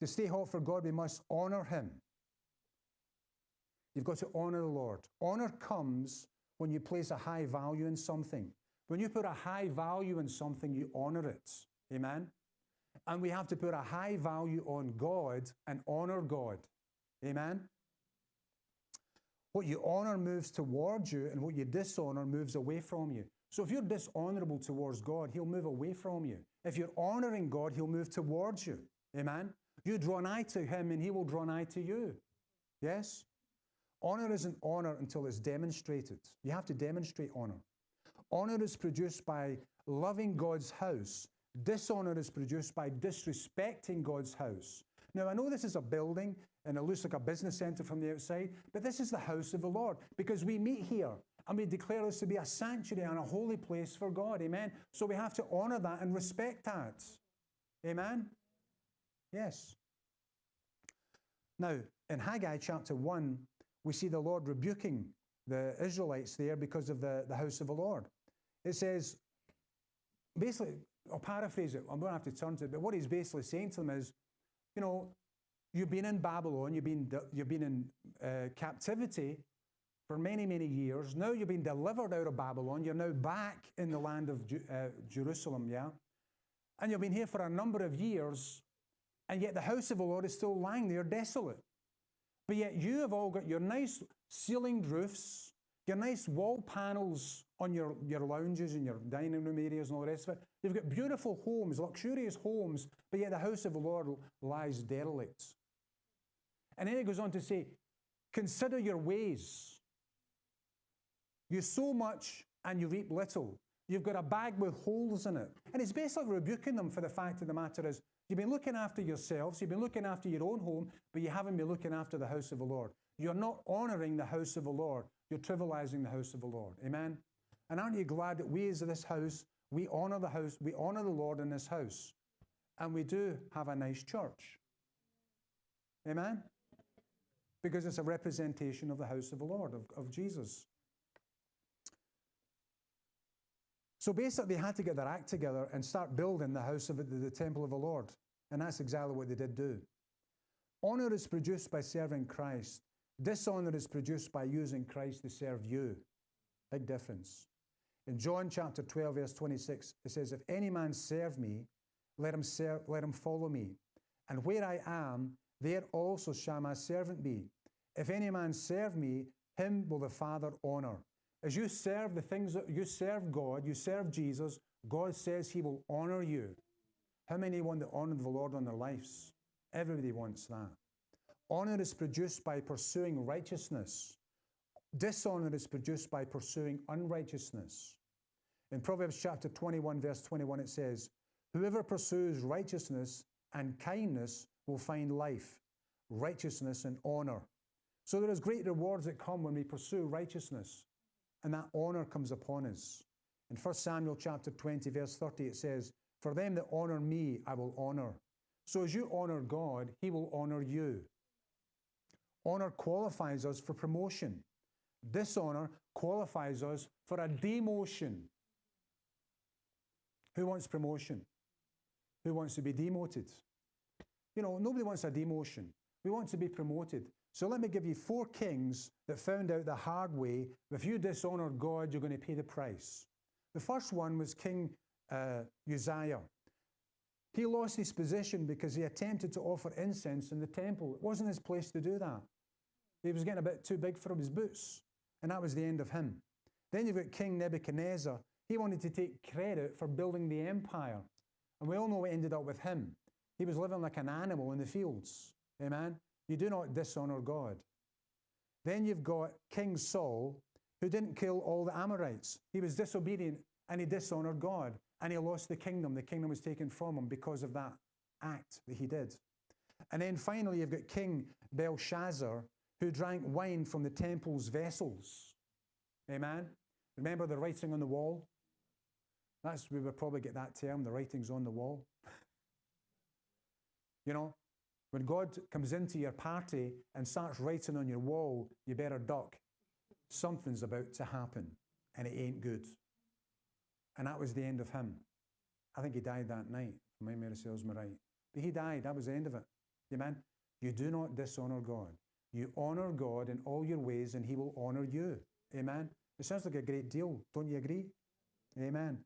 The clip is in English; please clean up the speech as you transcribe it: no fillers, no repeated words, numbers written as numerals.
To stay hot for God, we must honor Him. You've got to honor the Lord. Honor comes when you place a high value in something. When you put a high value in something, you honor it. Amen? And we have to put a high value on God and honor God. Amen? What you honor moves towards you, and what you dishonor moves away from you. So if you're dishonorable towards God, He'll move away from you. If you're honoring God, He'll move towards you. Amen? You draw nigh to Him, and He will draw nigh to you. Yes? Honor isn't honor until it's demonstrated. You have to demonstrate honor. Honor is produced by loving God's house. Dishonor is produced by disrespecting God's house. Now, I know this is a building, and it looks like a business center from the outside, but this is the house of the Lord, because we meet here, and we declare this to be a sanctuary and a holy place for God. Amen? So we have to honor that and respect that. Amen? Yes. Now, in Haggai chapter 1, we see the Lord rebuking the Israelites there because of the house of the Lord. It says, basically, I'll paraphrase it, I'm going to have to turn to it, but what He's basically saying to them is, you know, you've been in Babylon, you've been in captivity for many, many years. Now you've been delivered out of Babylon. You're now back in the land of Jerusalem, yeah? And you've been here for a number of years, and yet the house of the Lord is still lying there desolate. But yet you have all got your nice ceilinged roofs, your nice wall panels on your lounges and your dining room areas and all the rest of it. You've got beautiful homes, luxurious homes, but yet the house of the Lord lies derelict. And then He goes on to say, consider your ways. You sow much and you reap little. You've got a bag with holes in it. And He's basically rebuking them for the fact of the matter is, you've been looking after yourselves, you've been looking after your own home, but you haven't been looking after the house of the Lord. You're not honoring the house of the Lord. You're trivializing the house of the Lord. Amen? And aren't you glad that we as this house, we honor the house, we honor the Lord in this house. And we do have a nice church. Amen? Because it's a representation of the house of the Lord, of Jesus. So basically, they had to get their act together and start building the house of the temple of the Lord. And that's exactly what they did do. Honor is produced by serving Christ. Dishonor is produced by using Christ to serve you. Big difference. In John chapter 12, verse 26, it says, if any man serve me, let him follow me. And where I am, there also shall my servant be. If any man serve me, him will the Father honor. As you serve the things that you serve God, you serve Jesus, God says He will honor you. How many want to honor the Lord on their lives? Everybody wants that. Honor is produced by pursuing righteousness. Dishonor is produced by pursuing unrighteousness. In Proverbs chapter 21, verse 21, it says, whoever pursues righteousness and kindness will find life, righteousness and honor. So there is great rewards that come when we pursue righteousness. And that honor comes upon us. In 1 Samuel chapter 20, verse 30, it says, for them that honor me, I will honor. So as you honor God, He will honor you. Honor qualifies us for promotion. Dishonor qualifies us for a demotion. Who wants promotion? Who wants to be demoted? You know, nobody wants a demotion. We want to be promoted. So let me give you 4 kings that found out the hard way, if you dishonor God, you're going to pay the price. The first one was King Uzziah. He lost his position because he attempted to offer incense in the temple. It wasn't his place to do that. He was getting a bit too big for his boots, and that was the end of him. Then you've got King Nebuchadnezzar. He wanted to take credit for building the empire, and we all know what ended up with him. He was living like an animal in the fields. Amen? You do not dishonor God. Then you've got King Saul, who didn't kill all the Amorites. He was disobedient and he dishonored God, and he lost the kingdom. The kingdom was taken from him because of that act that he did. And then finally you've got King Belshazzar, who drank wine from the temple's vessels. Amen? Remember the writing on the wall? We would probably get that term, the writing's on the wall. You know, when God comes into your party and starts writing on your wall, you better duck. Something's about to happen, and it ain't good. And that was the end of him. I think he died that night, if my memory serves me right. But he died, that was the end of it. Amen. You do not dishonor God. You honor God in all your ways, and He will honor you. Amen. It sounds like a great deal. Don't you agree? Amen.